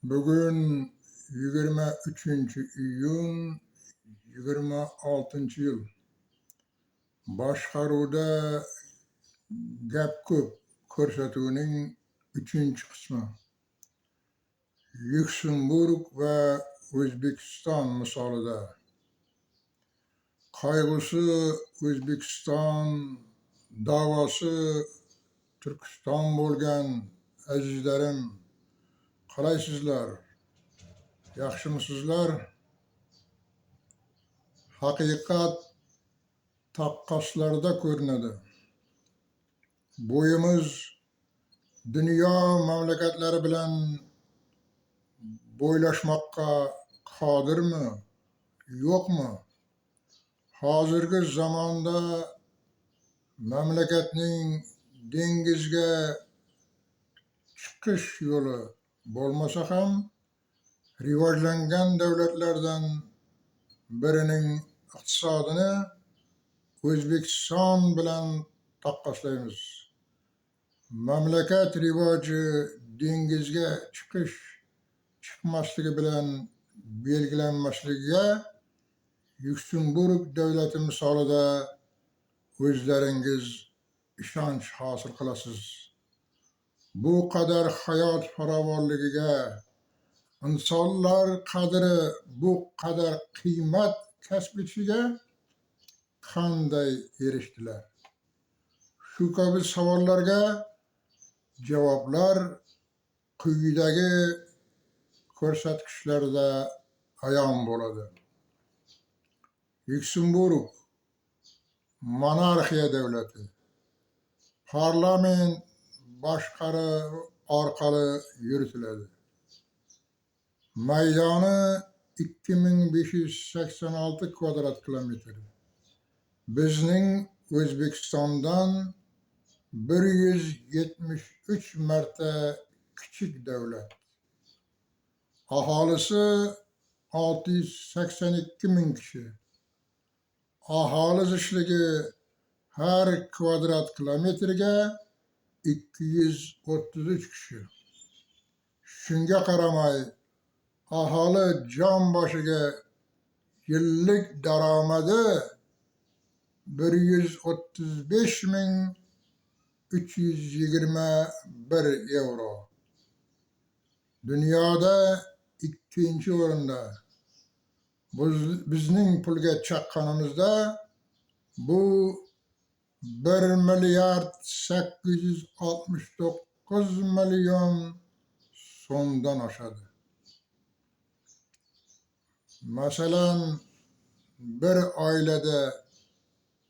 Bugün 23-iyun 26-yıl. Başkaruda gap köp ko'rsatuvining 3-qismi. Lyuksemburg va O'zbekiston misolida. Qayg'usi O'zbekiston, da'vosi Turkiston bo'lgan azizlarim, qalaysizlar? Yaxshimisizlar? Haqiqat taqqoslarda ko'rinadi. Bo'yimiz dunyo mamlakatlari bilan bo'ylashmoqqa qodirmi, yo'qmi? Hozirgi zamonda mamlakatning dengizga chiqish yo'li bo'lmasa ham, rivojlangan davlatlardan birining iqtisodini O'zbekiston bilan taqqoslaymiz. Mamlakat rivoji dengizga chiqish, chiqmasligi bilan belgilanmasligiga Lyuksemburg davlati misolida o'zlaringiz ishonch hosil qilasiz. Bu qadar hayot farovonligiga, insonlar qadri bu qadar qiymat kasb etishiga qanday erishdilar? Shu kabi savollarga javoblar quyidagi ko'rsatkichlarda ayon bo'ladi. Lyuksemburg monarxiya davlati. Parlament boshqaruv orqali yuritiladi. Maydoni 2586 kvadrat kilometr. Bizning O'zbekistondan 173 marta kichik davlat. Aholisi 682 ming kishi. Aholi zichligi har kvadrat kilometrga 233 kishi. Shunga qaramay, aholi jon boshiga yillik daromadi 135.321 euro. Dunyoda ikkinchi o'rinda. Bizning pulga chaqqanimizda bu 1.869 million so'mdan oshadi. Masalan, bir oilada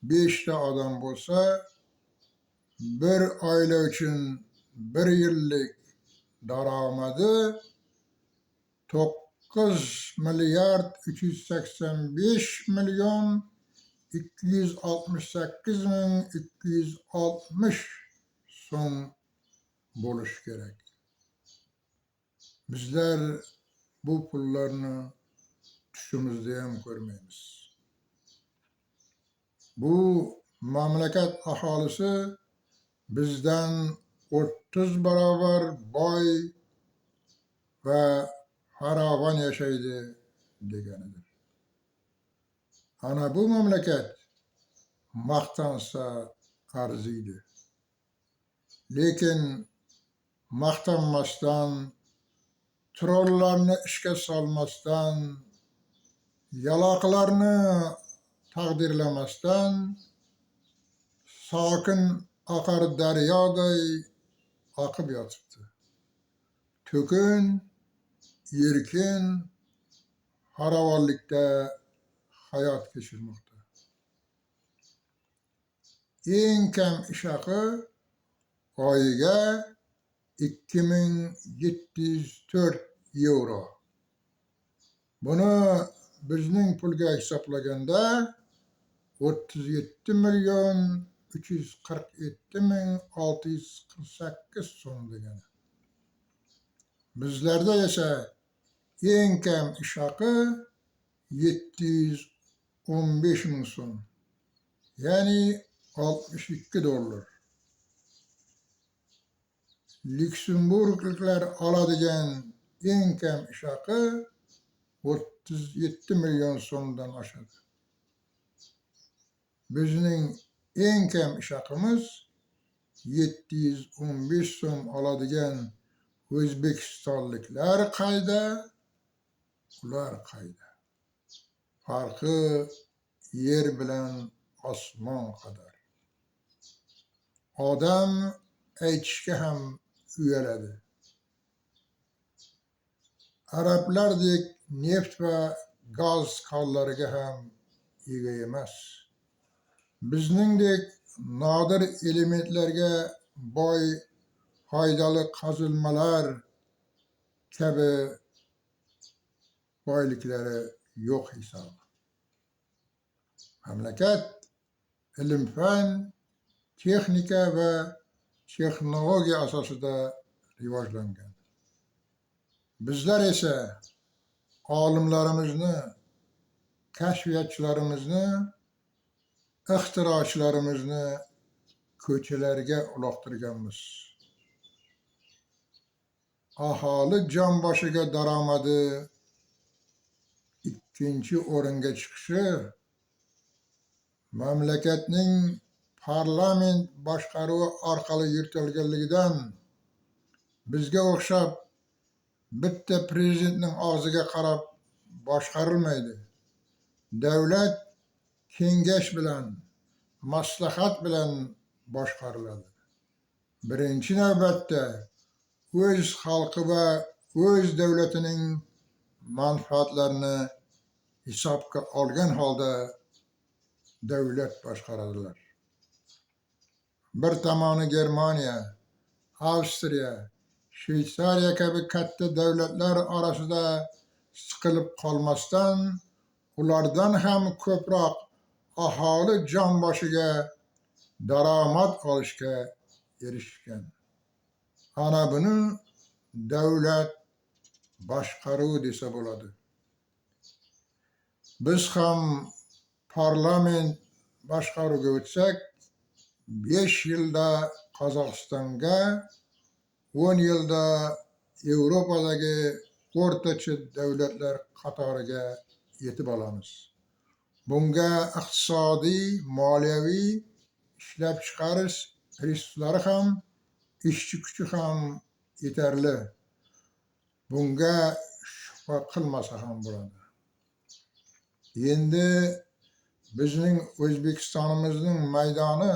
5 ta odam bo'lsa, bir oila uchun bir yillik daromadi 9.285.268.260 so'm bo'lishi kerak. Bizlar bu pullarni tushimizda ham ko'rmaymiz. Bu mamlakat aholisi bizdan 30 barobar boy va farovon yashaydi deganidir. Ana bu mamlakat maqtansa arziydi. Lekin maqtanmasdan, trollarni ishga solmasdan, yaloqlarni taqdirlamasdan, sokin oqar daryoday oqib yotibdi. To'kin, erkin, farovonlikda hayot kechirmoqda. Eng kam ish haqi oyiga 2704 euro. Buni bizning pulga hisoblaganda 37.347.648 so'm degani. Bizlarda esa eng kam ish haqi 715 ming so'm. Ya'ni 62 dollar. Lyuksemburgliklar oladigan eng kam ish haqi 37 milyon so'mdan oshadi. Bizning eng kam ish haqimiz 715 so'm oladigan o'zbekistonliklar qayda, ular qayda? Farqi yer bilan osmon qadar. Odam aytishga ham uyaladi. Arablardek neft va gaz konlariga ham ega emas. Bizningdek nodir elementlarga boy foydali qazilmalar kabi boyliklari yo'q hisob. Mamlakat ilm-fan, texnika va texnologiya asosida rivojlangan. Bizlar esa olimlarimizni, kashfiyotchilarimizni, ixtirochilarimizni ko'chalarga uloqtirganmiz. Aholi jon boshiga daromadi 2-o'ringa chiqishi mamlakatning parlament boshqaruvi orqali yuritilganligidan bizga o'xshab bitta prezidentning og'ziga qarab boshqarilmaydi. Davlat kengash bilan, maslahat bilan boshqariladi. Birinchi navbatda o'z xalqi va o'z davlatining manfaatlarini hisobga olgan holda davlat boshqaradilar. Bir tomoni Germaniya, Avstriya, Shveysariya kabi katta davlatlar orasida siqilib qolmasdan, ulardan ham ko'proq aholi jon boshiga daromad olishga erishgan. Ana buni davlat boshqaruvi desa bo'ladi. Biz ham parlament boshqaruviga o'tsak, 5 yilda Qozog'istonga, 10 yilda Yevropadagi o'rtacha davlatlar qatoriga yetib olamiz. Bunga iqtisodiy, moliyaviy, ishlab chiqarish resurslari ham, ishchi kuchi ham yetarli. Bunga shubha qilmasa ham bo'ladi. Endi bizning O'zbekistonimizning maydoni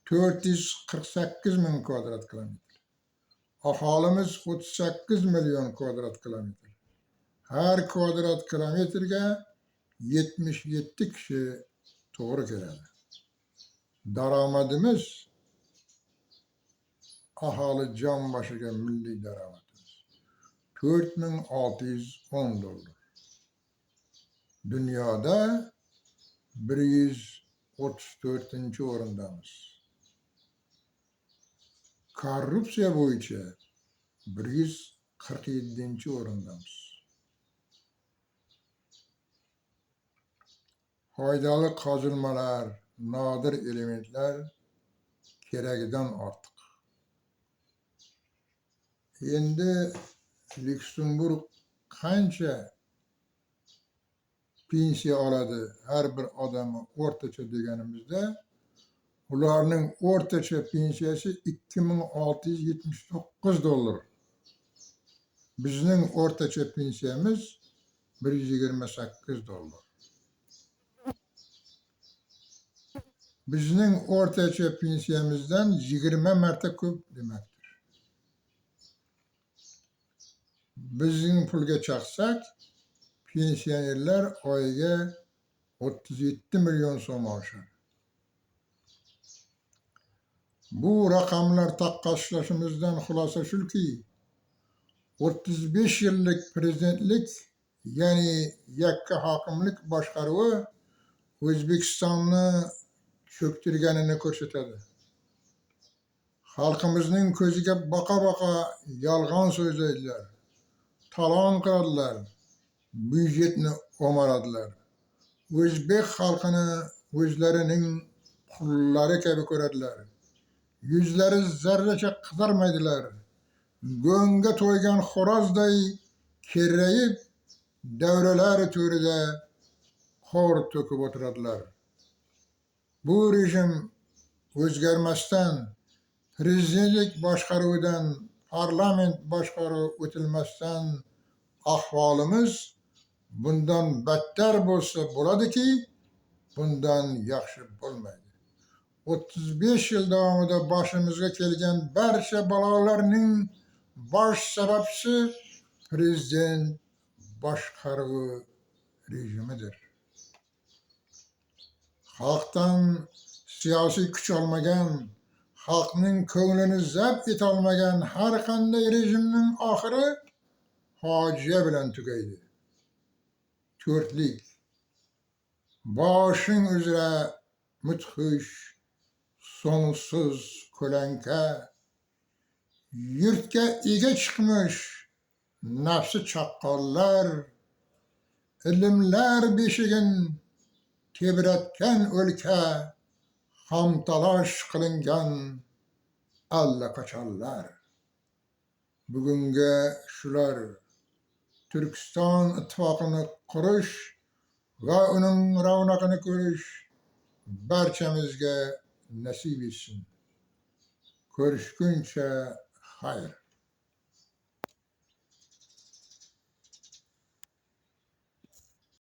448 ming kvadrat kilometr. Aholimiz 38 million kvadrat kilometr. Har kvadrat kilometrga 77 kishi to'g'ri keladi. Daromadimiz aholi jon boshiga milliy daromadimiz $4610. Dunyoda 134-o'rindamiz. Korrupsiya bo'yicha 147-o'rindamiz. Foydali qazilmalar, nodir elementlar keragidan ortiq. Endi Lyuksemburg qancha pensiya oladi har bir odamni o'rtacha deganimizda, ularning o'rtacha pensiyasi $2679. Bizning o'rtacha pensiyamiz $128. Bizning o'rtacha pensiyamizdan 20 marta ko'p demakdir. Bizning pulga chaqsak, pensionerlar oyiga 37 million so'm olishadi. Bu raqamlar taqqoslashimizdan xulosa shuki, 35 yillik prezidentlik, ya'ni yakka hokimlik boshqaruvi O'zbekistonni cho'ktirganini ko'rsatadi. Xalqimizning ko'ziga baqa-baqa yolg'on so'zlaydilar, talon qiladilar, byudjetni o'maradilar. O'zbek xalqini o'zlarining qullari kabi ko'radilar. Yuzlari zarracha qizarmaydilar. Göğünge toygan horozday kerreyip devreler türüde hor töküp oturadılar. Bu rejim özgermezden, prezidentlik başkarıdan, parlament başkarı ötülmezden ahvalımız bundan better bolsa boladı ki, bundan yaxşı bolmaydı. 35 yıl davamında başımıza kelgen barcha balalarning baş sebepçisi prezident başkarığı rejimidir. Halktan siyasi güç almagan, halkning ko'nglini zabt etolmagan har qanday rejimning oxiri fojia bilan tugaydi. To'rtlik, boshing uzra mudhish, sonsuz ko'lanka, yurtga ega chiqmish nafsi chaqqonlar, ilmlar beshigin tebratgan o'lka, hamtalash qilingan allaqachonlar. Bugungi shular Türkiston ittifoqini qurish va uning ravnaqini ko'rish barchamizga nasib etsin. Ko'rishguncha xayr.